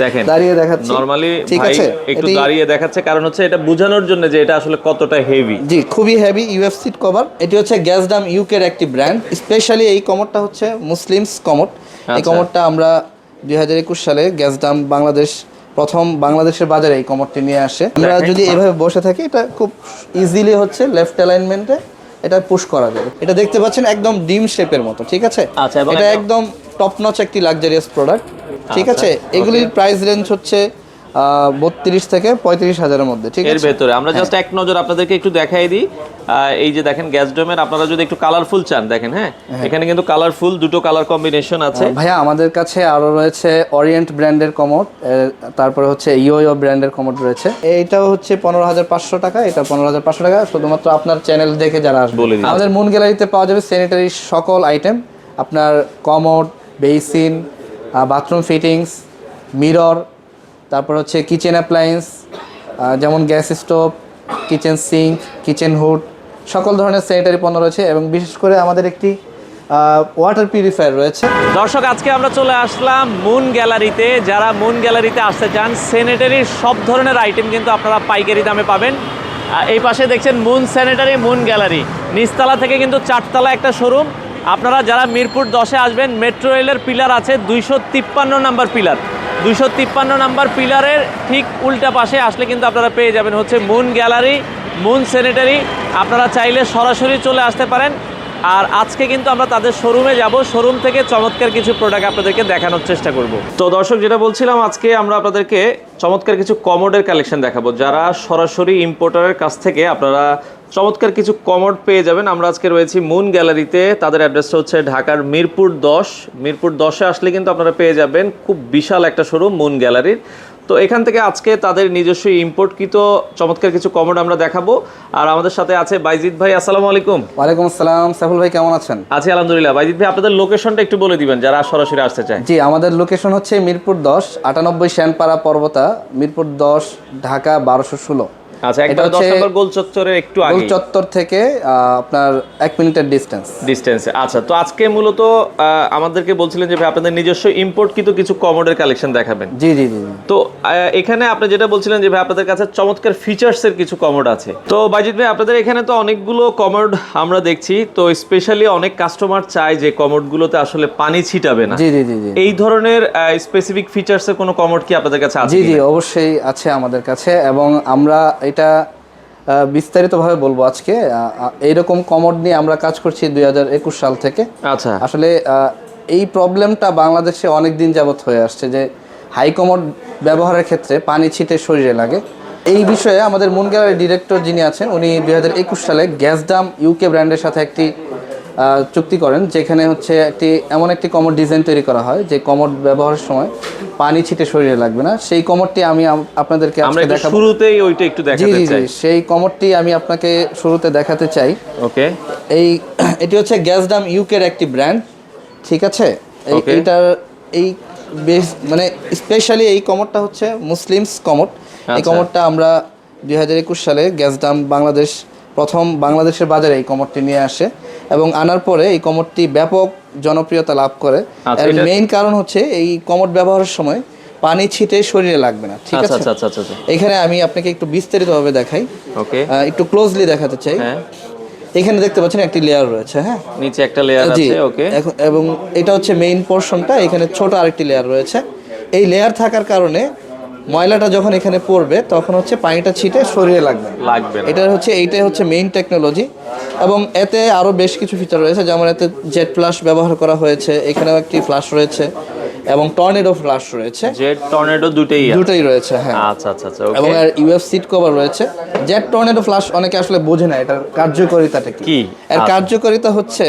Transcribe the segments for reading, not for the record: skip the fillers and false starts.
দেখেন দাঁড়িয়ে দেখাচ্ছি নরমালি ঠিক ভাই আছে একটু দাঁড়িয়ে দেখাচ্ছে কারণ হচ্ছে এটা বোঝানোর জন্য যে এটা আসলে কতটা হেভি। জি খুবই হেভি ইউএফ সিট কভার। এটি হচ্ছে গ্যাসডাম ইউকের একটি ব্র্যান্ড। স্পেশালি এই কমোডটা হচ্ছে মুসলিমস কমোড। এই আচ্ছা কমোডটা আমরা 2021 সালে গ্যাসডাম বাংলাদেশ প্রথম বাংলাদেশের বাজারে এই কমোডটি নিয়ে আসে। আমরা যদি এভাবে বসে থাকি এটা খুব ইজিলি হচ্ছে লেফট অ্যালাইনমেন্টে এটা পুশ করা যাবে। এটা দেখতে পাচ্ছেন একদম ডিম শেপের মতো, ঠিক আছে। আচ্ছা, এবং এটা একদম টপ নচ একটি লাক্সারিয়াস প্রোডাক্ট, ঠিক আচ্ছা, আছে। এগুলির প্রাইস রেঞ্জ হচ্ছে 32 থেকে 35 হাজারের মধ্যে, ঠিক এর আছে। ভেতরে আমরা জাস্ট এক নজর আপনাদেরকে একটু দেখাই দিই। এই যে দেখেন গ্যাস ডোমের, আপনারা যদি একটু কালারফুল চান দেখেন, হ্যাঁ এখানে কিন্তু কালারফুল দুটো কালার কম্বিনেশন আছে। ভাইয়া আমাদের কাছে আরো রয়েছে ওরিয়েন্ট ব্র্যান্ডের কমোড, তারপরে হচ্ছে ইয়োইও ব্র্যান্ডের কমোড রয়েছে। এইটাও হচ্ছে 15,500 টাকা, এটা 15,500 টাকা। শুধুমাত্র আপনার চ্যানেল দেখে যারা আসবে বলে দিন। আমাদের মুন গ্যালারিতে পাওয়া যাবে স্যানিটারি সকল আইটেম, আপনার commode, basin, bathroom fittings, mirror, তারপর হচ্ছে কিচেন অ্যাপ্লায়েন্স যেমন gas stove, kitchen sync, kitchen hood, সকল ধরনের স্যানিটারি পণ্য রয়েছে। এবং বিশেষ করে আমাদের একটি ওয়াটার পিউরিফায়ার রয়েছে। দর্শক আজকে আমরা চলে আসলাম মুন গ্যালারিতে। যারা মুন গ্যালারিতে আসতে চান স্যানিটারির সব ধরনের আইটেম কিন্তু আপনারা পাইকারি দামে পাবেন। এই পাশে দেখছেন মুন স্যানিটারি মুন গ্যালারি, নিচতলা থেকে কিন্তু 4তলা একটা শোরুম। আপনারা যারা মিরপুর 10-এ আসবেন, মেট্রো রেলের পিলার আছে 253 নাম্বার পিলার, 253 নাম্বার পিলারের ঠিক উল্টা পাশে আসলে কিন্তু আপনারা পেয়ে যাবেন হচ্ছে মুন গ্যালারি মুন স্যানিটারি। আপনারা চাইলে সরাসরি চলে আসতে পারেন। আর আজকে কিন্তু আমরা তাদের শোরুমে যাব, শোরুম থেকে চমৎকার কিছু প্রোডাক্ট আপনাদেরকে দেখানোর চেষ্টা করব। তো দর্শক যেটা বলছিলাম, আজকে আমরা আপনাদেরকে চমৎকার কিছু কমোডের কালেকশন দেখাবো। যারা সরাসরি ইম্পোর্টারের কাছ থেকে আপনারা চমৎকার কিছু কমোড পেয়ে যাবেন। আমরা আজকে রয়েছি মুন গ্যালারিতে। তাদের অ্যাড্রেসটা হচ্ছে ঢাকার মিরপুর 10। মিরপুর 10-এ আসলে কিন্তু আপনারা পেয়ে যাবেন খুব বিশাল একটা শোরুম মুন গ্যালারির। তো এখান থেকে আজকে তাদের নিজস্ব ইম্পোর্টকৃত চমৎকার কিছু কমোড আমরা দেখাবো। আর আমাদের সাথে আছে বাইজিৎ ভাই। আসসালামু আলাইকুম। ওয়ালাইকুম আসসালাম। সাইফুল ভাই কেমন আছেন? আছি আলহামদুলিল্লাহ। বাইজিৎ ভাই আপনাদের লোকেশনটা একটু বলে দিবেন যারা সরাসরি আসতে চায়। জি আমাদের লোকেশন হচ্ছে মিরপুর 10, 98 শ্যানপাড়া পর্বতা, মিরপুর 10, ঢাকা 1216। আচ্ছা, একবার 10 নম্বর গোল চত্বরের একটু আগে, গোল চত্বর থেকে আপনার 1 মিনিটের ডিস্টেন্সে। আচ্ছা, তো আজকে মূলত আমাদেরকে বলছিলেন যে ভাই আপনাদের নিজস্ব ইম্পোর্টকৃত কিছু কমোডের কালেকশন দেখাবেন। জি জি জি। তো এখানে আপনি যেটা বলছিলেন যে ভাই আপনাদের কাছে চমৎকার ফিচার্সের কিছু কমোড আছে। তো বাইজিৎ ভাই আপনাদের এখানে তো অনেকগুলো কমোড আমরা দেখছি, তো স্পেশালি অনেক কাস্টমার চায় যে কমোডগুলোতে আসলে পানি ছিটাবে না। জি জি জি জি। এই ধরনের স্পেসিফিক ফিচার্সের কোনো কমোড কি আপনাদের কাছে আছে? জি জি অবশ্যই আছে আমাদের কাছে, এবং আমরা এটা বিস্তারিতভাবে বলবো আজকে। এইরকম কমোড নিয়ে আমরা কাজ করছি 2021 সাল থেকে। আচ্ছা, আসলে এই প্রবলেমটা বাংলাদেশে অনেক দিন যাবত হয়ে আসছে যে হাই কমোড ব্যবহারের ক্ষেত্রে পানি ছিটে শরীরে লাগে। এই বিষয়ে আমাদের মুন গ্যালারির ডিরেক্টর যিনি আছেন উনি 2021 সালে গ্যাসডাম ইউকে ব্র্যান্ডের সাথে একটি চুক্তি করেন, যেখানে হচ্ছে এমন একটি কমোড ডিজাইন তৈরি করা হয় যে কমোড ব্যবহারের সময় পানি ছিটে শরীরে লাগবে না। সেই কমোডটি আমি আপনাদেরকে আজকে দেখাবো। শুরুতেই ওইটা একটু দেখাতে চাই। জি, সেই কমোডটি আমি আপনাকে শুরুতে দেখাতে চাই। ওকে, এটি হচ্ছে গ্যাসডাম ইউকের একটি ব্র্যান্ড, ঠিক আছে। এইটার এই বেশ মানে স্পেশালি এই কমোডটা হচ্ছে মুসলিমস কমোড। এই কমোডটা আমরা 2021 সালে গ্যাসডাম বাংলাদেশ প্রথম বাংলাদেশের বাজারে এই কমোডটি নিয়ে আসে, এবং আনার পরে এই কমোডটি ব্যাপক জনপ্রিয়তা লাভ করে। এর মেইন কারণ হচ্ছে এই কমোড ব্যবহারের সময় পানি ছিটে শরীরে লাগবে না, ঠিক আছে। এখানে আমি আপনাকে একটু বিস্তারিতভাবে দেখাই। ওকে, একটু ক্লোজলি দেখাতে চাই। এখানে দেখতে পাচ্ছেন একটি লেয়ার রয়েছে, হ্যাঁ নিচে একটা লেয়ার আছে। ওকে, এবং এটা হচ্ছে মেইন পোরশনটা। এখানে ছোট আরেকটি লেয়ার রয়েছে। এই লেয়ার থাকার কারণে ময়লাটা যখন এখানে পড়বে তখন হচ্ছে পানিটা ছিটে শরীরে লাগবে না। এইটাই হচ্ছে মেইন টেকনোলজি। এবং এতে আরো বেশ কিছু ফিচার রয়েছে, যেমন এতে জেট ফ্লাশ ব্যবহার করা হয়েছে, এখানেও একটি ফ্লাশ রয়েছে, এবং টর্নেডো ফ্লাশ রয়েছে। জেট টর্নেডো দুটোই রয়েছে, হ্যাঁ। আচ্ছা আচ্ছা আচ্ছা। এবং এর ইউএফ সিট কভার রয়েছে। জেট টর্নেডো ফ্লাশ অনেকে আসলে বোঝে না এটার কার্যকারিতাটা কি। এর কার্যকারিতা হচ্ছে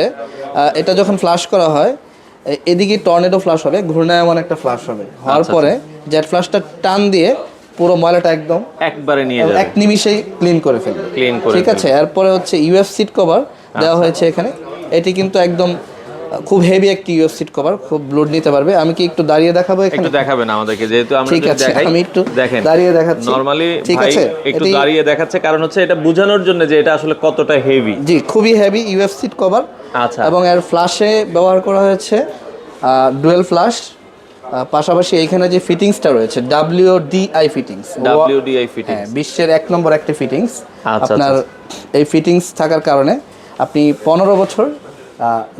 এটা যখন ফ্লাশ করা হয় এদিকে টর্নেডো ফ্লাশ হবে, ঘূর্ণায়মান একটা ফ্লাশ হবে, হওয়ার পরে জেট ফ্লাশটা টান দিয়ে পুরো ময়লাটা একবারে নিয়ে যাবে, এক নিমিষেই ক্লিন করে ফেলবে, ঠিক আছে। এরপরে হচ্ছে ইউএফ সিট কভার দেওয়া হয়েছে এখানে। এটি কিন্তু একদম খুব হেভি একটি ইউএফ সিট কভার, খুব লোড নিতে পারবে। আমি কি একটু দাঁড়িয়ে দেখাবো? একটু দেখাবেন আমাদেরকে, যেহেতু আমরা দেখাই। আমি একটু দাঁড়িয়ে দেখাচ্ছি। নরমালি ভাই একটু দাঁড়িয়ে দেখাচ্ছে কারণ হচ্ছে এটা বোঝানোর জন্য যে এটা আসলে কতটা হেভি। জি, খুবই হেভি ইউএফ সিট কভার। আচ্ছা, এবং এর ফ্ল্যাশে ব্যবহার করা হয়েছে ডুয়েল ফ্ল্যাশ পাশাপাশি এইখানে যে ফিটিংসটা রয়েছে WDI ফিটিংস, WDI ফিটিং, হ্যাঁ বিশ্বের 1 নম্বর একটা ফিটিংস। আচ্ছা, আপনার এই ফিটিংস থাকার কারণে আপনি 15 বছর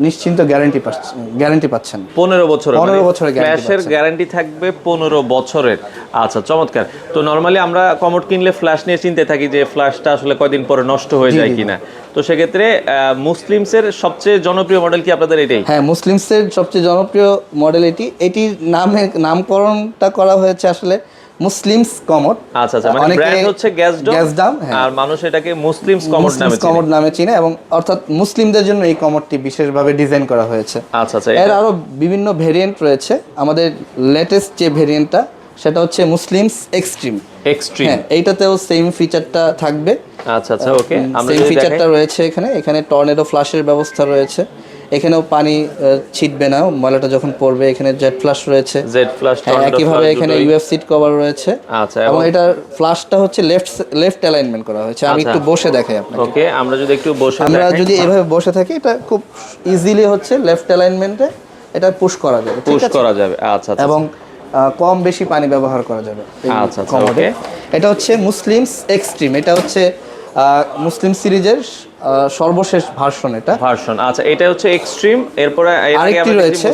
নিশ্চিন্ত গ্যারান্টি পাচ্ছেন। 15 বছর, 15 বছরের ফ্ল্যাশের গ্যারান্টি থাকবে 15 বছরের। আচ্ছা, চমৎকার। তো নরমালি আমরা কমোড কিনলে ফ্ল্যাশ নিয়ে চিন্তে থাকি যে ফ্ল্যাশটা আসলে কয়দিন পরে নষ্ট হয়ে যায় কিনা। তো সেক্ষেত্রে মুসলিমসের সবচেয়ে জনপ্রিয় মডেল কি আপনাদের এটাই? হ্যাঁ, মুসলিমসের সবচেয়ে জনপ্রিয় মডেল এটির নামকরণটা করা হয়েছে আসলে মুসলিমস কমোড। আচ্ছা, মানে ব্র্যান্ড হচ্ছে গ্যাসডম, আর মানুষ এটাকে মুসলিমস কমোড নামে চিনে, এবং অর্থাৎ মুসলিমদের জন্য এই কমোডটি বিশেষভাবে ডিজাইন করা হয়েছে। আচ্ছা, এর আরো বিভিন্ন ভেরিয়েন্ট রয়েছে। আমাদের লেটেস্ট যে ভেরিয়েন্টটা সেটা হচ্ছে মুসলিমস এক্সট্রিম। হ্যাঁ, এইটাতেও সেম ফিচারটা থাকবে। আচ্ছা, ওকে, আমরা সেম ফিচারটা রয়েছে এখানে টর্নেডো ফ্লাশের ব্যবস্থা রয়েছে। এখানেও পানি ছিটবে না ময়লাটা যখন পড়বে। এখানে জেট ফ্লাশ রয়েছে, একইভাবে এখানে ইউএফ সিট কভার রয়েছে। আচ্ছা, এবং এটার ফ্লাশটা হচ্ছে লেফট অ্যালাইনমেন্ট করা হয়েছে। আমি একটু বসে দেখাই আপনাকে। ওকে, আমরা যদি এভাবে বসে থাকি, এটা খুব ইজিলি হচ্ছে লেফট অ্যালাইনমেন্টে এটা পুশ করা যাবে। আচ্ছা, এবং কম বেশি পানি ব্যবহার করা যাবে। আচ্ছা, ওকে, এটা হচ্ছে মুসলিমস এক্সট্রিম। এটা হচ্ছে মুসলিম সিরিজের সর্বশেষ ভার্সন। আচ্ছা, এটা হচ্ছে এক্সট্রিম। এরপরে আরেকটি রয়েছে,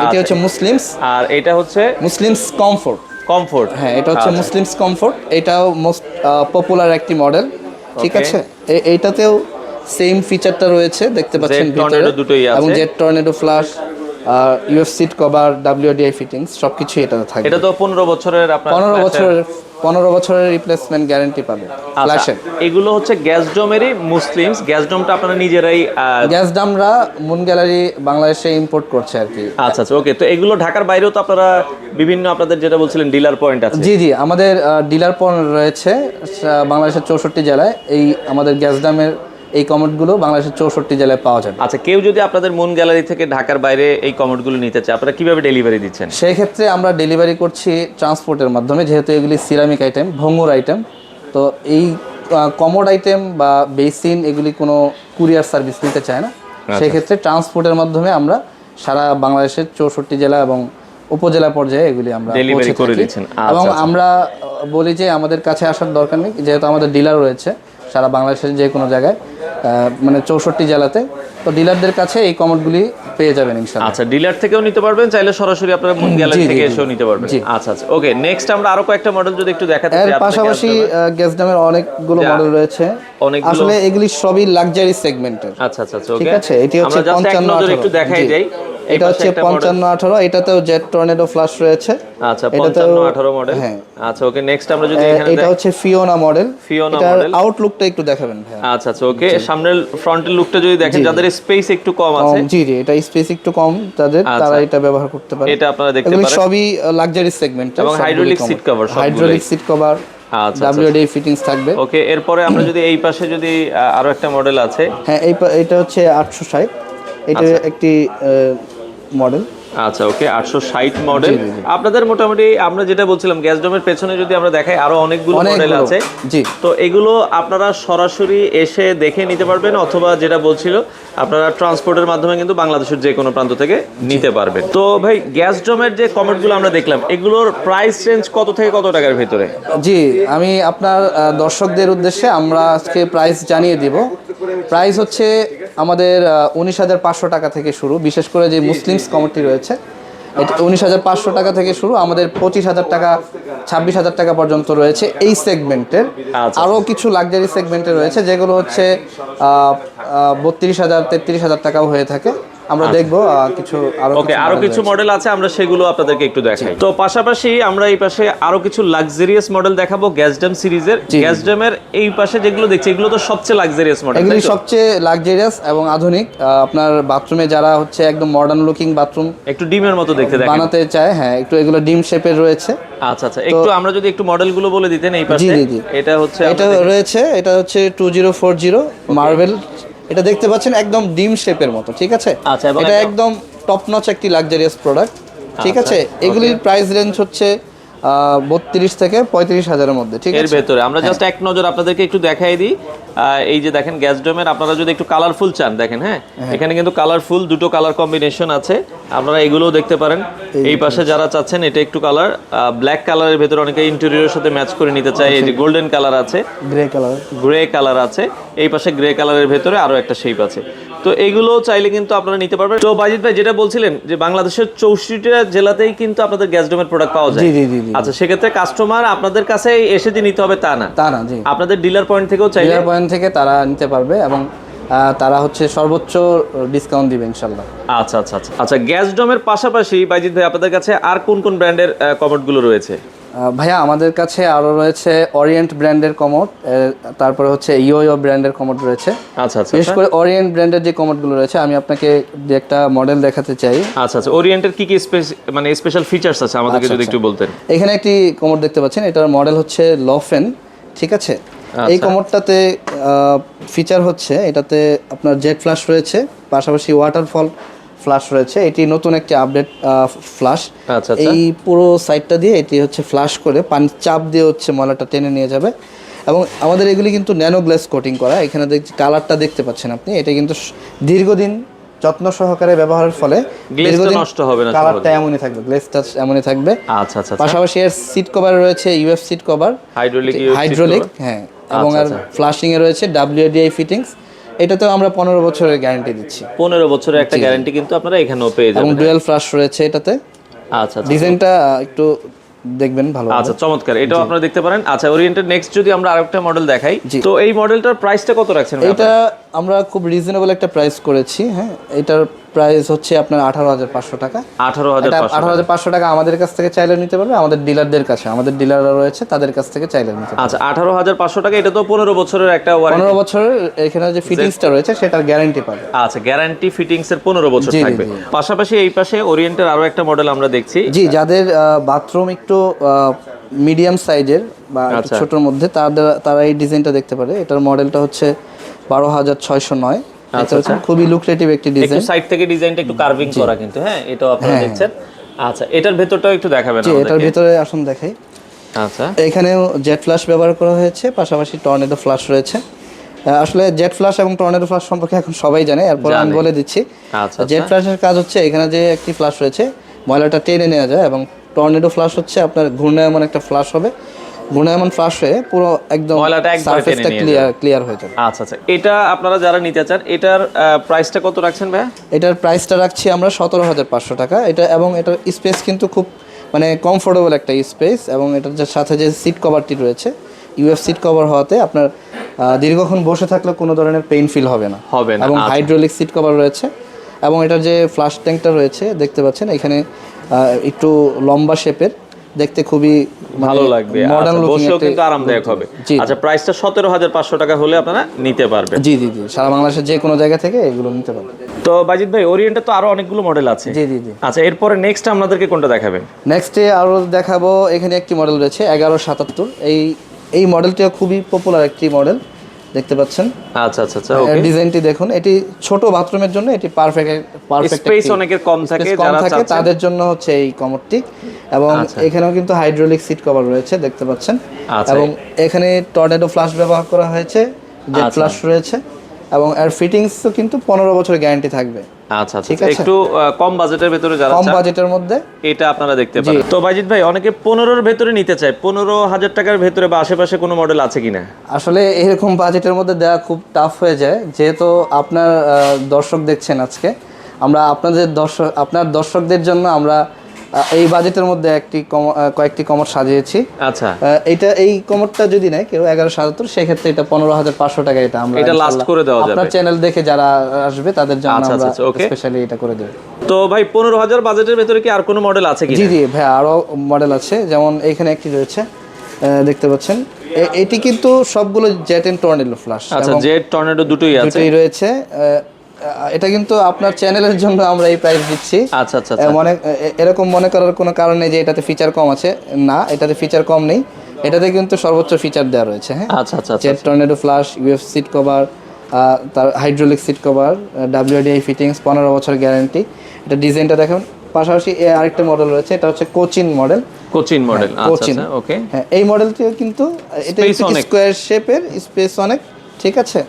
এটা হচ্ছে মুসলিমস, আর এটা হচ্ছে মুসলিমস কমফোর্ট। হ্যাঁ, এটা হচ্ছে মুসলিমস কমফোর্ট। এটাও মোস্ট পপুলার একটি মডেল। ঠিক আছে, এইটাতেও সেম ফিচারটা রয়েছে, দেখতে পাচ্ছেন ভিতরে, এবং jet tornado flush, UF seat cover, WDI fittings সবকিছু এটাতে থাকবে। এটা তো 15 বছরের, আপনার 15 বছরের রিপ্লেসমেন্ট গ্যারান্টি পাবে ফ্ল্যাশের। এগুলো হচ্ছে গ্যাসডমেরই মুসলিমস। গ্যাসডমটা আপনারা নিজেরাই গ্যাসডমরা মুন গ্যালারি বাংলাদেশে ইম্পোর্ট করছে আর কি। আচ্ছা, ওকে। তো এগুলো ঢাকার বাইরেও তো আপনারা বিভিন্ন, আপনাদের যেটা বলছিলেন ডিলার পয়েন্ট আছে? জি, আমাদের ডিলার পয়েন্ট রয়েছে বাংলাদেশের 64 জেলায়। এই আমাদের গ্যাসডমের এই কমোডগুলো বাংলাদেশের 64 জেলায় পাওয়া যাবে। আচ্ছা, কেউ যদি আপনাদের মুন গ্যালারি থেকে ঢাকার বাইরে এই কমোডগুলো নিতে চায়, আপনারা কিভাবে ডেলিভারি দিচ্ছেন? সেই ক্ষেত্রে আমরা ডেলিভারি করছি ট্রান্সপোর্টের মাধ্যমে, যেহেতু এগুলি সিরামিক আইটেম, ভঙ্গুর আইটেম। তো এই কমোড আইটেম বা বেসিন এগুলি কোনো কুরিয়ার সার্ভিস নিতে চায় না। সেই ক্ষেত্রে ট্রান্সপোর্টের মাধ্যমে আমরা সারা বাংলাদেশের 64 জেলা এবং উপজেলা পর্যায়ে এগুলি আমরা ডেলিভারি করে দিচ্ছেন। এবং আমরা বলি যে আমাদের কাছে আসার দরকার নেই, যেহেতু আমাদের ডিলার রয়েছে সারা বাংলাদেশের যে কোনো জায়গায়, মানে 64 জেলাতে। তো ডিলারদের কাছে এই কমোডগুলি পেয়ে যাবেন ইনশাআল্লাহ। আচ্ছা, ডিলার থেকেও নিতে পারবেন, চাইলে সরাসরি আপনারা মুন গ্যালারি থেকে এসেও নিতে পারবেন। আচ্ছা, ওকে, নেক্সট আমরা আরো কয়েকটা মডেল যদি একটু দেখাতে চাই। এর পাশাপাশি গ্যাসডমের অনেকগুলো মডেল রয়েছে। আসলে এগুলি সবই লাক্সারি সেগমেন্টের। আচ্ছা, ওকে, ঠিক আছে। এটি হচ্ছে 55 একটু দেখাই যাই। এটা হচ্ছে 5518। এটাতেও জেট টর্নেডো ফ্লাশ রয়েছে। আচ্ছা, 5518 মডেল। হ্যাঁ, আচ্ছা, ওকে, নেক্সট আমরা যদি এখানে এটা হচ্ছে ফিওনা মডেল। এটার আউটলুকটা একটু দেখাবেন ভাই? আচ্ছা, ওকে, সামনের ফ্রন্টের লুকটা যদি দেখেন, যাদের স্পেস একটু কম আছে, জি, এটা স্পেস একটু কম তারা এটা ব্যবহার করতে পারে। এটা আপনারা দেখতে পারেন, এগুলো সবই লাক্সারি সেগমেন্ট। এবং হাইড্রোলিক সিট কভার, আচ্ছা, WDI ফিটিংস থাকবে। ওকে, এরপরে আমরা যদি এই পাশে যদি আরো একটা মডেল আছে, হ্যাঁ, এটা হচ্ছে 860। এটা একটি মডেল। আচ্ছা, ওকে, 860 মডেল। আপনাদের মোটামুটি আমরা যেটা বলছিলাম, গ্যাসডমের পেছনে যদি আমরা দেখাই, আরো অনেকগুলো মডেল আছে। জি, তো এগুলো আপনারা সরাসরি এসে দেখে নিতে পারবেন, অথবা যেটা বলছিল আপনারা ট্রান্সপোর্টের মাধ্যমে কিন্তু বাংলাদেশের যে কোনো প্রান্ত থেকে নিতে পারবেন। তো ভাই, গ্যাসডমের যে কমেন্টগুলো আমরা দেখলাম, এগুলোর প্রাইস রেঞ্জ কত থেকে কত টাকার ভিতরে? জি, আমি আপনার দর্শকদের উদ্দেশ্যে আমরা আজকে প্রাইস জানিয়ে দিব। প্রাইস হচ্ছে আমাদের 19,500 টাকা থেকে শুরু। বিশেষ করে যে মুসলিমস কমিটি রয়েছে, এটা 19,500 টাকা থেকে শুরু। আমাদের 25,000 টাকা, 26,000 টাকা পর্যন্ত রয়েছে এই সেগমেন্টের। আরও কিছু লাক্সারি সেগমেন্টে রয়েছে, যেগুলো হচ্ছে 32,000, 33,000 টাকাও হয়ে থাকে। আমরা দেখবো আরো কিছু মডেল আছে, আমরা সেগুলো আপনাদেরকে একটু দেখাই। তো পাশাপাশি আমরা এই পাশে আরো কিছু লাক্সারিয়াস মডেল দেখাবো গ্যাসডম সিরিজের। গ্যাসডমের এই পাশে যেগুলো দেখছি, এগুলো তো সবচেয়ে লাক্সারিয়াস মডেল। এগুলি সবচেয়ে লাক্সারিয়াস এবং আধুনিক। আপনার বাথরুমে যারা হচ্ছে একদম মডার্ন লুকিং বাথরুম একটু ডিমের মতো দেখতে বানাতে চায়, হ্যাঁ, একটু এগুলো ডিম শেপের রয়েছে। আচ্ছা, একটু আমরা যদি একটু মডেলগুলো বলে দিতেন এই পাশে। এটা হচ্ছে 2040 মার্বেল। এটা দেখতে পাচ্ছেন একদম ডিম শেপের মতো। ঠিক আছে, এটা একদম টপ নচ একটি লাক্সারিয়াস প্রোডাক্ট। ঠিক আছে, এগুলির প্রাইস রেঞ্জ হচ্ছে 32 থেকে 35,000-এর মধ্যে, ঠিক এর আছে। ভেতরে আমরা জাস্ট এক নজর আপনাদেরকে একটু দেখাই দিই। এই যে দেখেন গ্যাস ডোমের, আপনারা যদি একটু কালারফুল চান দেখেন, হ্যাঁ এখানে কিন্তু কালারফুল দুটো কালার কম্বিনেশন আছে, আপনারা এগুলোও দেখতে পারেন। এই পাশে যারা চাচ্ছেন এটা একটু কালার ব্ল্যাক কালারের ভেতরে, অনেকে ইন্টেরিয়রের সাথে ম্যাচ করে নিতে চায়, এই যে গোল্ডেন কালার আছে, গ্রে কালার আছে, এই পাশে গ্রে কালারের ভেতরে আরো একটা শেপ আছে। তো এইগুলো চাইলে কিন্তু আপনারা নিতে পারবেন। তো বাজিত ভাই যেটা বলছিলেন যে বাংলাদেশের 64টা জেলাতেই কিন্তু আপনাদের গ্যাস ডোমের প্রোডাক্ট পাওয়া যায়। জি। আচ্ছা, সেক্ষেত্রে কাস্টমার আপনাদের কাছে এসে যে নিতে হবে তা না, জি। আপনাদের ডিলার পয়েন্ট থেকেও চাইলে, ডিলার পয়েন্ট থেকে তারা নিতে পারবে এবং তারা হচ্ছে সর্বোচ্চ ডিসকাউন্ট দিবে ইনশাল্লাহ। আচ্ছা, গ্যাস ডোমের পাশাপাশি বাইজিৎ ভাই আপনাদের কাছে আর কোন কোন ব্র্যান্ডের কমোডগুলো রয়েছে? ভাইয়া আমাদের কাছে আরো রয়েছে ওরিয়েন্ট ব্র্যান্ডের কমোড, তারপরে হচ্ছে ইয়োইও ব্র্যান্ডের কমোড রয়েছে। আচ্ছা, বিশেষ করে ওরিয়েন্ট ব্র্যান্ডের যে কমোডগুলো রয়েছে, আমি আপনাকে যে একটা মডেল দেখাতে চাই। আচ্ছা, ওরিয়েন্টের কি কি মানে স্পেশাল ফিচার্স আছে আমাদেরকে যদি একটু বলতেন। এখানে একটি কমোড দেখতে পাচ্ছেন, এটার মডেল হচ্ছে লফেন, ঠিক আছে। এই কমোডটাতে ফিচার হচ্ছে, এটাতে আপনার জেট ফ্ল্যাশ রয়েছে, পাশাপাশি ওয়াটারফল ফ্ল্যাশ রয়েছে। এটি নতুন একটি আপডেট ফ্ল্যাশ। এই পুরো সাইডটা দিয়ে এটি হচ্ছে ফ্ল্যাশ করে পানি চাপ দিয়ে হচ্ছে ময়লাটা টেনে নিয়ে যাবে। এবং আমাদের এগুলি কিন্তু ন্যানো গ্লাস কোটিং করা। এখানে কালারটা দেখতে পাচ্ছেন আপনি, এটা কিন্তু দীর্ঘদিন যত্ন সহকারে ব্যবহারের ফলে দীর্ঘদিন নষ্ট হবে না, কালারটা এমনই থাকবে, গ্লেজটা এমনই থাকবে। আচ্ছা। পাশাপাশি এর সিট কভার রয়েছে ইউএফ সিট কভার, হাইড্রোলিক, হ্যাঁ, এবং আর ফ্লাশিং এ রয়েছে WDI ফিটিংস। এটাতেও আমরা 15 বছরের গ্যারান্টি দিচ্ছি। 15 বছরের একটা গ্যারান্টি কিন্তু আপনারা এখানেও পেয়ে যাবেন। এবং ডুয়াল ফ্ল্যাশ রয়েছে এটাতে। আচ্ছা, ডিজাইনটা একটু দেখবেন ভালো। আচ্ছা, চমৎকার, এটাও আপনারা দেখতে পারেন। আচ্ছা, ওরিয়েন্টের নেক্সট যদি আমরা আরেকটা মডেল দেখাই, তো এই মডেলটার প্রাইসটা কত রাখছেন? এটা আমরা খুব রিজনেবল একটা প্রাইস করেছি, হ্যাঁ। এটার প্রাইস হচ্ছে আপনার 18,500 টাকা। 18,500 টাকা আমাদের কাছ থেকে চাইলে নিতে পারবে, আমাদের ডিলারদের কাছে, আমাদের ডিলাররা রয়েছে তাদের কাছ থেকে চাইলে নিতে পারবে। আচ্ছা, 18,500 টাকা। এটা তো 15 বছরের একটা ওয়ারেন্টি, 15 বছরের এখানে যে ফিটিংসটা রয়েছে সেটার গ্যারান্টি পাবে। আচ্ছা, গ্যারান্টি ফিটিংস এর 15 বছর থাকবে। পাশাপাশি এই পাশে ওরিয়েন্টের আরো একটা মডেল আমরা দেখছি। জি, যাদের বাথরুম একটু মিডিয়াম সাইজের বা ছোটর মধ্যে, তারা এই ডিজাইনটা দেখতে পারে। এটার মডেলটা হচ্ছে 12,609। আচ্ছা, খুবই লুক্রেটিভ একটি ডিজাইন। একটু সাইড থেকে ডিজাইনটা একটু কার্ভিং করা কিন্তু, হ্যাঁ, এটাও আপনারা দেখছেন। আচ্ছা, এটার ভেতরটাও একটু দেখাবেন আমাদেরকে। এটার ভেতরে আসুন দেখাই। আচ্ছা, এখানেও জেট ফ্ল্যাশ ব্যবহার করা হয়েছে, পাশাপাশি টর্নেডো ফ্ল্যাশ রয়েছে। আসলে জেট ফ্ল্যাশ এবং টর্নেডো ফ্ল্যাশ সম্পর্কে এখন সবাই জানে, এরপর আমি বলে দিচ্ছি। জেট ফ্ল্যাশের কাজ হচ্ছে, এখানে যে একটি ফ্ল্যাশ রয়েছে ময়লাটা টেনে নেওয়া যায়, এবং টর্নেডো ফ্ল্যাশ হচ্ছে আপনার ঘূর্ণায়মান একটা ফ্ল্যাশ হবে। ঘূর্ণায়মান ফ্ল্যাশ হয়ে পুরো একদম সারফেসটা ক্লিয়ার হয়ে যাবে। আচ্ছা, এটা আপনারা যারা নিতে চান, এটার প্রাইসটা কত রাখছেন ভাই? এটার প্রাইসটা রাখছি আমরা 17,500 টাকা। এটা এবং এটার স্পেস কিন্তু খুব মানে কমফোর্টেবল একটা স্পেস, এবং এটার সাথে যে সিট কভারটি রয়েছে ইউএফ সিট কভার হওয়াতে আপনার দীর্ঘক্ষণ বসে থাকলে কোনো ধরনের পেইন ফিল হবে না। এবং হাইড্রোলিক সিট কভার রয়েছে, এবং এটার যে ফ্লাশ ট্যাঙ্কটা রয়েছে দেখতে পাচ্ছেন এখানে, একটু লম্বা শেপের, দেখতে খুবই ভালো লাগবে, মডার্ন লুকিং, বসেও কিন্তু আরামদায়ক হবে। আচ্ছা, প্রাইসটা 17,500 টাকা হলে আপনারা নিতে পারবেন। জি, সারা বাংলাদেশের যে কোনো জায়গা থেকে এগুলো নিতে পারবেন। তো বাজিত ভাই, ওরিয়েন্টে তো আরো অনেকগুলো মডেল আছে। জি। আচ্ছা, এরপরে নেক্সট আপনাদেরকে কোনটা দেখাবেন? নেক্সটে আরো দেখাবো, এখানে একটি মডেল রয়েছে 1177। এই মডেলটিও খুবই পপুলার একটি মডেল, দেখতে পাচ্ছেন। আচ্ছা, ওকে, ডিজাইনটি দেখুন। এটি ছোট বাথরুমের জন্য এটি পারফেক্ট স্পেস অনেকের কম থাকে, যারা চাচ্ছেন তাদের জন্য হচ্ছে এই কমোডটি। এবং এখানেও কিন্তু হাইড্রোলিক সিট কভার রয়েছে, দেখতে পাচ্ছেন। এবং এখানে টর্নেডো ফ্ল্যাশ ব্যবহার করা হয়েছে, জেট ফ্ল্যাশ রয়েছে, এবং এর ফিটিংসও কিন্তু 15 বছরের গ্যারান্টি থাকবে। আচ্ছা, একটু কম বাজেটের ভিতরে যারা কম বাজেটের মধ্যে এটা আপনারা দেখতে পারেন। তো বাজিত ভাই, অনেকে 15-এর ভিতরে নিতে চায়, 15,000 টাকার ভিতরে বা আশেপাশে কোনো মডেল আছে কিনা? আসলে এরকম বাজেটের মধ্যে দেওয়া খুব টাফ হয়ে যায়, যেহেতু আপনার দর্শক দেখছেন আজকে। আমরা আপনার দর্শকদের জন্য আমরা এই বাজেটের মধ্যে কয়েকটি কমোড সাজিয়েছি। আচ্ছা, এই কমোডটা যদি নেয় কেউ 1177, সেক্ষেত্রে এটা 15,500 টাকা। এটা আমরা লাস্ট করে দেওয়া যাবে, আপনার চ্যানেল দেখে যারা আসবে তাদের জন্য আমরা স্পেশালি এটা করে দেব। তো ভাই, 15,000 বাজেটের ভিতরে কি আর কোনো মডেল আছে কি? জি ভাই, আরো মডেল আছে, যেমন এখানে একটি রয়েছে, দেখতে পাচ্ছেন। এটি কিন্তু সবগুলো জেট এন্ড টর্নেডো ফ্ল্যাশ। আচ্ছা, জেট টর্নেডো দুটোই রয়েছে। এটা কিন্তু আপনার চ্যানেলের জন্য আমরা এই প্রাইস দিচ্ছি। আচ্ছা, এরকম মনে করার কোনো কারণ নেই যে এটাতে ফিচার কম আছে, না, এটাতে ফিচার কম নেই, এটাতে কিন্তু সর্বোচ্চ ফিচার দেওয়া রয়েছে। হ্যাঁ, আচ্ছা, jet tornado flash, UF seat cover, তার hydraulic seat cover, WDI fittings, 15 বছর গ্যারান্টি। এটা ডিজাইনটা দেখুন। পাশাপাশি আরেকটা মডেল রয়েছে, এটা হচ্ছে কোচিন মডেল। কোচিন মডেল, আচ্ছা কোচিন। আচ্ছা, ওকে। হ্যাঁ, এই মডেলটিও কিন্তু এটা Space অনেক। স্কোয়ার শেপের, স্পেস অনেক, ঠিক আছে।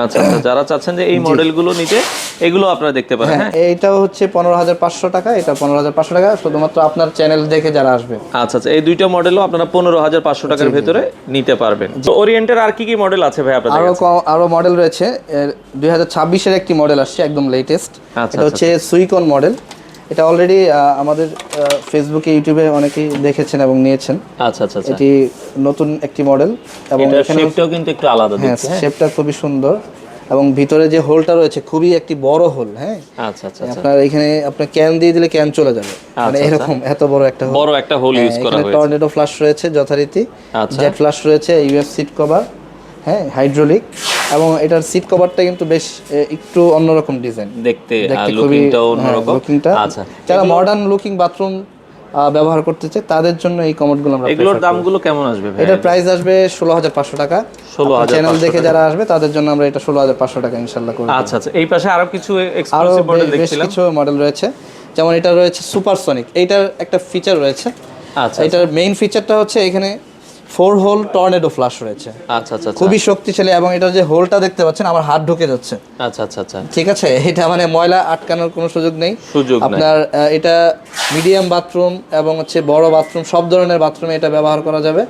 আচ্ছা আচ্ছা, যারা চাচ্ছেন যে এই মডেলগুলো নিতে, এগুলো আপনারা দেখতে পারেন। হ্যাঁ, হ্যাঁ, এইটাও হচ্ছে 15,500 টাকা, এটা 15,500 টাকা, শুধুমাত্র আপনার চ্যানেল দেখে যারা আসবে। আচ্ছা আচ্ছা, এই দুইটা মডেলও আপনারা 15,500 টাকার ভেতরে নিতে পারবেন। তো ওরিয়েন্টের আর কি কি মডেল আছে ভাই আপনাদের কাছে? আরো মডেল রয়েছে। 2026-এর একটি মডেল আসছে, একদম লেটেস্ট। আচ্ছা, এটা হচ্ছে সুইকন মডেল। এটা অলরেডি আমাদের ফেসবুকে, ইউটিউবে অনেকেই দেখেছেন এবং নিয়েছেন। আচ্ছা আচ্ছা আচ্ছা, এটি নতুন একটি মডেল এবং এটার এখানে শেপটাও কিন্তু একটু আলাদা হ্যাঁ, দেখতে। হ্যাঁ, শেপটা খুবই সুন্দর এবং ভিতরে যে হোলটা রয়েছে খুবই একটি বড় হোল। হ্যাঁ, আচ্ছা আচ্ছা আচ্ছা, আপনার এখানে আপনার ক্যান দিয়ে দিলে ক্যান চলে যাবে, মানে আচ্ছা, এরকম এত বড় একটা হোল। বড় একটা হোল ইউজ করা এখানে হয়েছে। টর্নেডো ফ্লাশ রয়েছে যথারীতি, আচ্ছা। জেট ফ্লাশ রয়েছে, ইউএফ সিট কভার, হ্যাঁ, হাইড্রোলিক, এবং এটার সিট কভারটা কিন্তু বেশ একটু অন্যরকম ডিজাইন, দেখতে খুবই লুকিংটাও অন্যরকম। লুকিংটা। আচ্ছা, যারা মডার্ন লুকিং বাথরুম ব্যবহার করতে চায় তাদের জন্য এই কমোডগুলো আমরা এগুলোর prefer করি। দামগুলো কেমন আসবে ভাই? এটার প্রাইস আসবে 16,500 টাকা। 16,500 চ্যানেল দেখে টাকা। যারা আসবে তাদের জন্য আমরা এটা 16,500 টাকা ইনশাআল্লাহ করব। আচ্ছা আচ্ছা, এই পাশে আরো কিছু আরো এক্সক্লুসিভ মডেল বেশ দেখছিলাম। কিছু মডেল রয়েছে, যেমন এটা রয়েছে সুপারসনিক। এইটার একটা ফিচার রয়েছে, আচ্ছা এটার মেইন ফিচারটা হচ্ছে এখানে 4 হোল টর্নেডো ফ্লাশ রয়েছে, আচ্ছা আচ্ছা, খুবই শক্তিশালী, এবং এটার যে হোলটা দেখতে পাচ্ছেন আমার হাত ঢুকে যাচ্ছে, আচ্ছা আচ্ছা আচ্ছা, ঠিক আছে। এটা মানে ময়লা আটকানোর কোনো সুযোগ নেই। সুযোগ নাই। আপনার এটা মিডিয়াম বাথরুম এবং হচ্ছে বড় বাথরুম, সব ধরনের বাথরুমে এটা ব্যবহার করা যাবে।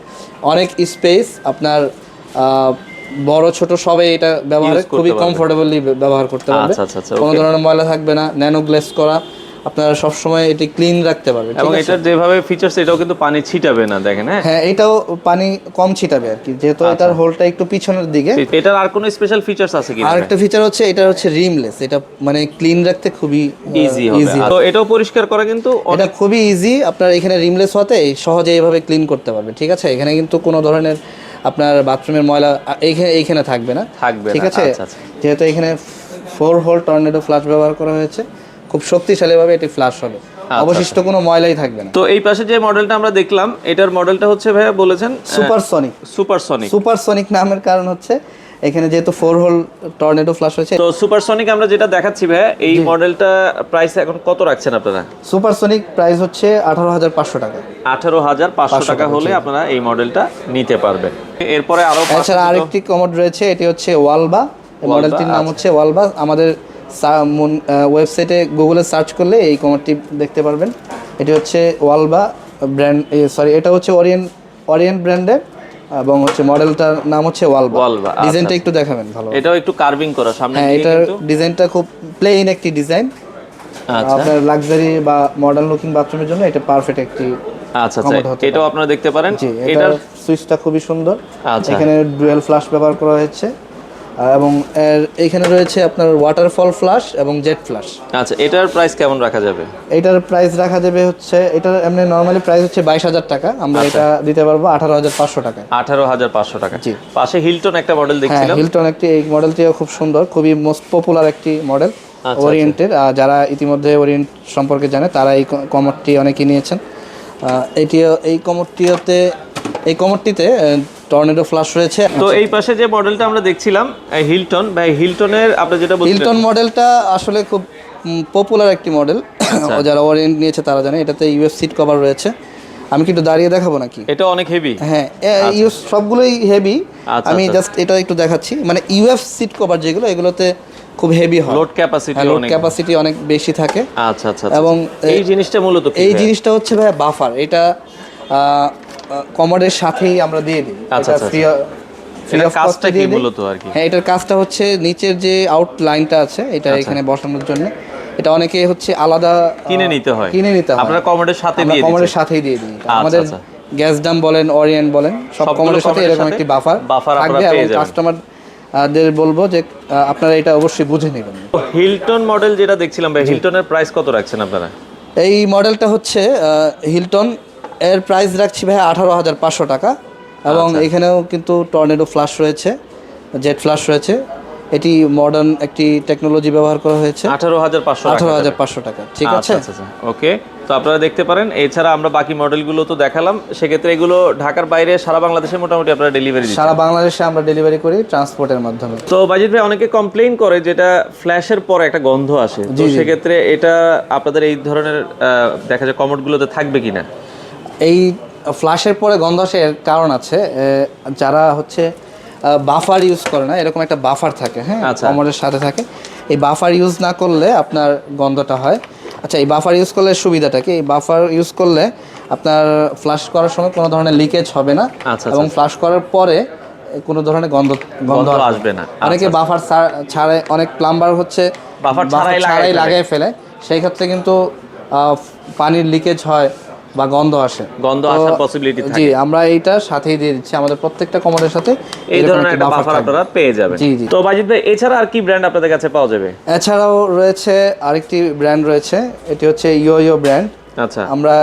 অনেক স্পেস, আপনার বড় ছোট সবাই এটা ব্যবহারে Use করতে খুবই পারবে। কমফোর্টেবলি ব্যবহার করতে পারবে। আচ্ছা আচ্ছা আচ্ছা, কোনো okay। ধরনের ময়লা থাকবে না, ন্যানো গ্লেজ করা, আপনারা সবসময় এটি ক্লিন রাখতে পারবে, এবং ঠিক আছে। এটার যেভাবে ফিচারস, এটাও কিন্তু পানি ছিটাবে না, দেখেন। হ্যাঁ, হ্যাঁ, এটাও পানি কম ছিটাবে আর কি, যেহেতু এটার হোলটা একটু পিছনের দিকে। এটার আর কোনো স্পেশাল ফিচারস আছে কি? আর একটা ফিচার হচ্ছে এটা হচ্ছে রিমলেস, এটা মানে ক্লিন রাখতে খুবই ইজি হবে। তো এটাও পরিষ্কার করা কিন্তু এটা খুবই ইজি। আপনার এখানে রিমলেস হতে সহজে এইভাবে ক্লিন করতে পারবে, ঠিক আছে। এখানে কিন্তু কোনো ধরনের আপনার বাথরুমের ময়লা এইখানে থাকবে না, থাকবে ঠিক না। আছে। আচ্ছা আচ্ছা, যেহেতু এখানে 4 হোল টর্নেডো ফ্লাশ ব্যবহার করা হয়েছে, খুব শক্তিশালীভাবে এটি ফ্লাশ হবে, অবশিষ্ট কোনো ময়লাই থাকবে না। তো এই পাশে যে মডেলটা আমরা দেখলাম, এটার মডেলটা হচ্ছে ভাইয়া বলেছেন সুপারসনিক। সুপারসনিক। সুপারসনিক নামের কারণ হচ্ছে এখানে যেহেতু 4 হোল টর্নেডো ফ্লাশ হয়েছে। তো সুপারসনিক আমরা যেটা দেখাচ্ছি ভাইয়া, এই মডেলটা প্রাইস এখন কত রাখছেন আপনারা? সুপারসনিক প্রাইস হচ্ছে 18,500 টাকা। 18,500 টাকা হলে আপনারা এই মডেলটা নিতে পারবেন। এরপরে আরো এছাড়া আরেকটি কমোড রয়েছে, এটি হচ্ছে ওয়ালবা। এই মডেলটির নাম হচ্ছে ওয়ালবা। আমাদের ওয়েবসাইটে গুগলে সার্চ করলে এই কমোডটি দেখতে পারবেন। এটি হচ্ছে ওয়ালবা ব্র্যান্ড, সরি, এটা হচ্ছে ওরিয়েন্ট ব্র্যান্ডের, এবং হচ্ছে মডেলটার নাম হচ্ছে ওয়ালবা। ডিজাইনটা একটু দেখাবেন ভালো। এটাও একটু কার্ভিং করা সামনে হ্যাঁ, দিয়ে এটার কিন্তু। ডিজাইনটা খুব প্লেন একটি ডিজাইন। আচ্ছা আপনার লাক্সারি বা মডার্ন লুকিং বাথরুমের জন্য এটা পারফেক্ট একটি আচ্ছা commode আচ্ছা, হতে এটাও আপনারা দেখতে পারেন। জি। এটার এটার সুইচটা খুবই সুন্দর। আচ্ছা। এখানে ডুয়েল ফ্লাশ ব্যবহার করা হয়েছে, এবং এখানে রয়েছে আপনার ওয়াটারফল ফ্লাশ এবং জেট ফ্লাশ। আচ্ছা, এটার প্রাইস কেমন রাখা যাবে? এটার প্রাইস রাখা যাবে হচ্ছে, এটার এমনি নরমালি প্রাইস হচ্ছে 22,000 টাকা, আমরা এটা দিতে পারবো 18,500 টাকায়। 18,500 টাকা। জি। পাশে হিলটন একটা মডেল হ্যাঁ, দেখছিলাম। হিলটন একটি, এই মডেলটিও খুব সুন্দর, খুবই মোস্ট পপুলার একটি মডেল ওরিয়েন্টের। যারা ইতিমধ্যে ওরিয়েন্ট সম্পর্কে জানে তারা এই কমোডটি অনেকেই নিয়েছেন। এই কমোডটিতে টর্নেডো ফ্লাশ রয়েছে। তো এই পাশে যে মডেলটা আমরা দেখছিলাম হিলটন, ভাই হিলটনের আপনি যেটা বলছিলেন, হিলটন মডেলটা আসলে খুব পপুলার একটি মডেল, যারা ওরিয়েন্ট নিয়েছে তারা জানে। এটাতে ইউএফ সিট কভার রয়েছে। আমি কিন্তু দাঁড়িয়ে দেখাবো নাকি? এটা অনেক হেভি। হ্যাঁ, ইউএফ সবগুলোই হেভি। আচ্ছা, আমি আচ্ছা। জাস্ট এটা একটু দেখাচ্ছি, মানে ইউএফ সিট কভার যেগুলো, এগুলোতে খুব হেভি হয়, লোড ক্যাপাসিটি লোড অনেক। ক্যাপাসিটি অনেক বেশি থাকে। আচ্ছা আচ্ছা, এবং এই জিনিসটা মূলত কি এই ভাই? জিনিসটা হচ্ছে ভাই বাফার। এটা কমোডের সাথেই আমরা দিয়ে দিই। আচ্ছা, এটা আচ্ছা, ফ্রি এটার অফ কাজটা কস্টে কি দিয়ে দিই। মূলত আর কি? হ্যাঁ, এটার কাজটা হচ্ছে নিচের যে আউটলাইনটা আছে এটা এখানে বসানোর জন্য, এটা অনেকে হচ্ছে আলাদা কিনে নিতে হয়। হয়। আপনারা কমোডের সাথে আমরা দিয়ে কমোডের দিচ্ছেন। সাথেই দিয়ে দিই। আচ্ছা, আমাদের আচ্ছা। গ্যাস ডাম বলেন, ওরিয়েন্ট বলেন, সব সবগুলো কমোডের সাথে কমোডের এরকম সাথে একটি বাফার আপনারা থাকবে, পেয়ে এবং যাবেন। কাস্টমার দের বলবো যে আপনারা এটা অবশ্যই বুঝে নেবেন। হিলটন মডেল যেটা দেখছিলাম ভাই, হিলটনের প্রাইস কত রাখছেন আপনারা? এই মডেলটা হচ্ছে হিলটন, এর প্রাইস রাখছি ভাই 18,500 টাকা, এবং এখানেও কিন্তু টর্নেডো ফ্লাশ রয়েছে, জেট ফ্লাশ রয়েছে। এটি মডার্ন একটি টেকনোলজি ব্যবহার করা হয়েছে। 18,500 টাকা, ঠিক আছে। ওকে, তো আপনারা দেখতে পারেন। এছাড়া আমরা বাকি মডেলগুলো তো দেখালাম, সেক্ষেত্রে এগুলো ঢাকার বাইরে সারা বাংলাদেশে মোটামুটি আপনারা ডেলিভারি দিচ্ছেন? সারা বাংলাদেশে আমরা ডেলিভারি করি ট্রান্সপোর্টের মাধ্যমে। তো বাজিত ভাই, অনেকে কমপ্লেইন করে যেটা ফ্ল্যাশের পরে একটা গন্ধ আসে, তো সেক্ষেত্রে এটা আপনাদের এই ধরনের দেখা যায় কমোডগুলোতে থাকবে কিনা? এই ফ্লাশের পরে গন্ধ আসার কারণ আছে, যারা হচ্ছে বাফার ইউজ করে না, এরকম একটা বাফার থাকে, হ্যাঁ, কমোডের সাথে থাকে। এই বাফার ইউজ না করলে আপনার গন্ধটা হয়। আচ্ছা, এই বাফার ইউজ করলে সুবিধাটা কি? এই বাফার ইউজ করলে আপনার ফ্লাশ করার সময় কোনো ধরনের লিকেজ হবে না, এবং ফ্লাশ করার পরে কোনো ধরনের গন্ধ আসবে না। অনেকে বাফার ছাড়াই, অনেক প্লাম্বার হচ্ছে বাফার ছাড়াই লাগাই ফেলে, সেই ক্ষেত্রে কিন্তু পানির লিকেজ হয় বা গন্ধ আসার পসিবিলিটি থাকে। জি, আমরা এইটা সাথেই দিয়ে দিচ্ছি, আমাদের প্রত্যেকটা কমোডের সাথে এই ধরনের একটা বাফার আপনারা পেয়ে যাবেন। জি জি। তো বাজিত ভাই, এছাড়া আর কি ব্র্যান্ড আপনাদের কাছে পাওয়া যাবে? এছাড়াও রয়েছে আরেকটি ব্র্যান্ড রয়েছে, এটি হচ্ছে ইয়ো ব্র্যান্ড। আচ্ছা, আমরা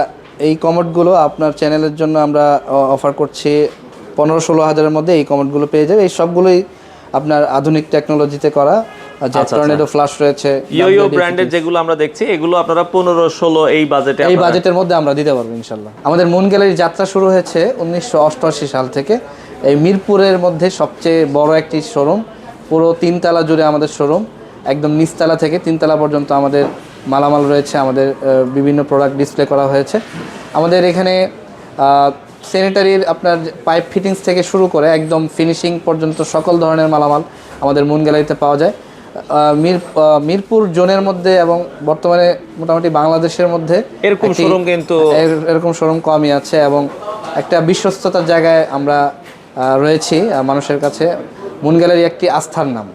এই কমোডগুলো আপনার চ্যানেলের জন্য আমরা অফার করছি 15-16 হাজারের মধ্যে এই কমোডগুলো পেয়ে যাবে। এই সবগুলোই আপনার আধুনিক টেকনোলজিতে করা, যে টর্নেডো ফ্লাশ রয়েছে। ইয়ো ব্র্যান্ডের যেগুলো আমরা দেখছি, এগুলো আপনারা 15-16 এই বাজেটের মধ্যে আমরা দিতে পারবো ইনশাল্লাহ। আমাদের মুন গ্যালারি যাত্রা শুরু হয়েছে 1988 সাল থেকে। এই মিরপুরের মধ্যে সবচেয়ে বড় একটি শোরুম, পুরো 3 তলা জুড়ে আমাদের শোরুম, একদম নিচতলা থেকে 3 তলা পর্যন্ত আমাদের মালামাল রয়েছে, আমাদের বিভিন্ন প্রোডাক্ট ডিসপ্লে করা হয়েছে। আমাদের এখানে স্যানিটারির আপনার পাইপ ফিটিংস থেকে শুরু করে একদম ফিনিশিং পর্যন্ত সকল ধরনের মালামাল আমাদের মুন গ্যালারিতে পাওয়া যায়। মিরপুর জোনের মধ্যে এবং বর্তমানে মোটামুটি বাংলাদেশের মধ্যে এরকম শোরুম কমই আছে, এবং একটা বিশ্বস্ততার জায়গায় আমরা রয়েছি মানুষের কাছে। মুন গ্যালারি একটি আস্থার নাম।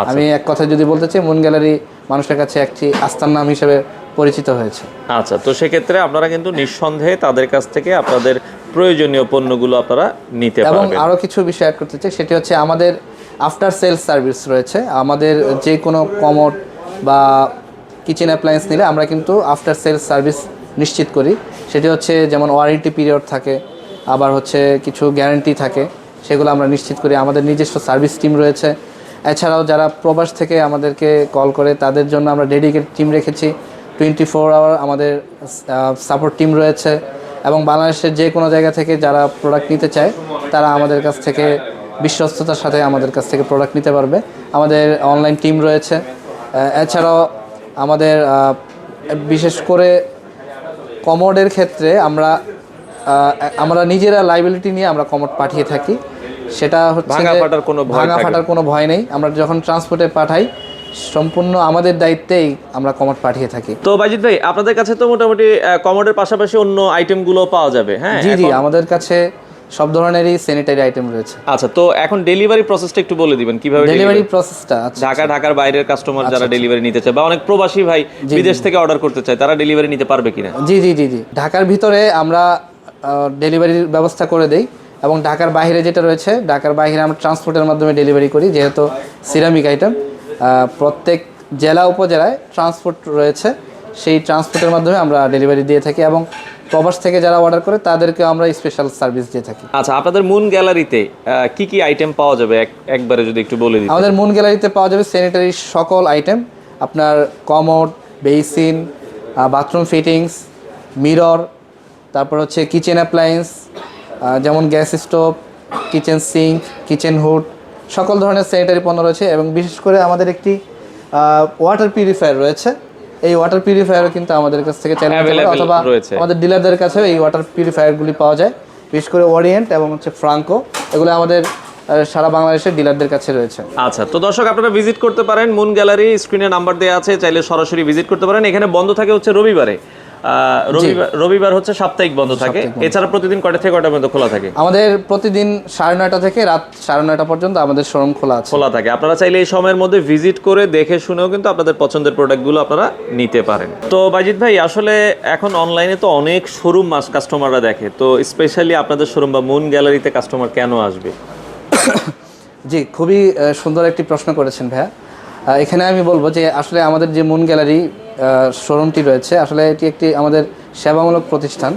আমি এক কথায় যদি বলতে চাই, মুন গ্যালারি মানুষের কাছে একটি আস্থার নাম হিসেবে পরিচিত হয়েছে। আচ্ছা, তো সেক্ষেত্রে আপনারা কিন্তু নিঃসন্দেহে তাদের কাছ থেকে আপনাদের প্রয়োজনীয় পণ্যগুলো আপনারা নিতে পারবেন। এবং আরও কিছু বিষয় অ্যাড করতে চাই, সেটি হচ্ছে আমাদের আফটার সেলস সার্ভিস রয়েছে। আমাদের যে কোনো কমোড বা কিচেন অ্যাপ্লায়েন্স নিলে আমরা কিন্তু আফটার সেলস সার্ভিস নিশ্চিত করি। সেটি হচ্ছে যেমন ওয়ারেন্টি পিরিয়ড থাকে, আবার হচ্ছে কিছু গ্যারান্টি থাকে, সেগুলো আমরা নিশ্চিত করি। আমাদের নিজস্ব সার্ভিস টিম রয়েছে। এছাড়াও যারা প্রবাস থেকে আমাদেরকে কল করে, তাদের জন্য আমরা ডেডিকেটেড টিম রেখেছি। 24 আওয়ার আমাদের সাপোর্ট টিম রয়েছে, এবং বাংলাদেশের যে কোনো জায়গা থেকে যারা প্রোডাক্ট নিতে চায়, তারা আমাদের কাছ থেকে বিশ্বস্ততার সাথে আমাদের কাছ থেকে প্রোডাক্ট নিতে পারবে। আমাদের অনলাইন টিম রয়েছে। এছাড়াও আমাদের বিশেষ করে কমোডের ক্ষেত্রে আমরা নিজেরা লাইবিলিটি নিয়ে আমরা কমোড পাঠিয়ে থাকি। সেটা হচ্ছে ভাঙা ফাটার কোনো ভয় নেই। আমরা যখন ট্রান্সপোর্টে পাঠাই, সম্পূর্ণ আমাদের দায়িত্বেই আমরা কমোড পাঠিয়ে থাকি। তো বাজিত ভাই, আপনাদের কাছে তো মোটামুটি কমোডের পাশাপাশি অন্য আইটেমগুলো পাওয়া যাবে? হ্যাঁ জি জি, আমাদের কাছে সব ধরনেরই স্যানিটারি আইটেম রয়েছে। আচ্ছা, তো এখন ডেলিভারি প্রসেসটা একটু বলে দিবেন, কিভাবে ডেলিভারি প্রসেসটা? ঢাকার বাইরের কাস্টমার যারা ডেলিভারি নিতে চায়, বা অনেক প্রবাসী ভাই বিদেশ থেকে অর্ডার করতে চায়, তারা ডেলিভারি নিতে পারবে কিনা? জি জি জি জি, ঢাকার ভিতরে আমরা ডেলিভারির ব্যবস্থা করে দেই, এবং ঢাকার বাইরে যেটা রয়েছে, ঢাকার বাইরে আমরা ট্রান্সপোর্টের মাধ্যমে ডেলিভারি করি। যেহেতু সিরামিক আইটেম, প্রত্যেক জেলা উপজেলায় ট্রান্সপোর্ট রয়েছে, সেই ট্রান্সপোর্টের মাধ্যমে আমরা ডেলিভারি দিয়ে থাকি, এবং প্রবাস থেকে যারা অর্ডার করে তাদেরকে আমরা স্পেশাল সার্ভিস দিয়ে থাকি। আচ্ছা, আপনাদের মুন গ্যালারিতে কি কি আইটেম পাওয়া যাবে একবারে যদি একটু বলে দিন? আমাদের মুন গ্যালারিতে পাওয়া যাবে স্যানিটারি সকল আইটেম, আপনার commode, basin, bathroom fittings, mirror, তারপর হচ্ছে কিচেন অ্যাপ্লায়েন্স, যেমন gas stove, kitchen sync, kitchen hood, সকল ধরনের স্যানিটারি পণ্য রয়েছে। এবং বিশেষ করে আমাদের একটি ওয়াটার পিউরিফায়ার রয়েছে। এই ওয়াটার পিউরিফায়ারও কিন্তু আমাদের কাছ থেকে চাইলে অথবা আমাদের ডিলারদের কাছেও এই ওয়াটার পিউরিফায়ারগুলি পাওয়া যায়। বিশেষ করে ওরিয়েন্ট এবং হচ্ছে ফ্রাঙ্কো, এগুলো আমাদের সারা বাংলাদেশের ডিলারদের কাছে রয়েছে। আচ্ছা, তো দর্শক আপনারা ভিজিট করতে পারেন মুন গ্যালারি, স্ক্রিনে নাম্বার দেওয়া আছে, চাইলে সরাসরি ভিজিট করতে পারেন। এখানে বন্ধ থাকে হচ্ছে রবিবারে, রবিবার হচ্ছে সাপ্তাহিক বন্ধ থাকে। এছাড়া প্রতিদিন কয়টা থেকে কয়টা পর্যন্ত খোলা থাকে? আমাদের প্রতিদিন 9:30 থেকে রাত 9:30 পর্যন্ত আমাদের শোরুম খোলা থাকে। আপনারা চাইলে এই সময়ের মধ্যে ভিজিট করে দেখে শুনেও কিন্তু আপনাদের পছন্দের প্রোডাক্টগুলো আপনারা নিতে পারেন। তো বাজিত ভাই, আসলে এখন অনলাইনে তো অনেক শোরুম কাস্টমাররা দেখে, তো স্পেশালি আপনাদের শোরুম বা মুন গ্যালারিতে কাস্টমার কেন আসবে? জি, খুবই সুন্দর একটি প্রশ্ন করেছেন ভাইয়া। এখানে আমি বলবো যে আসলে আমাদের যে মুন গ্যালারি শোরুমটি রয়েছে, আসলে এটি একটি আমাদের সেবামূলক প্রতিষ্ঠান।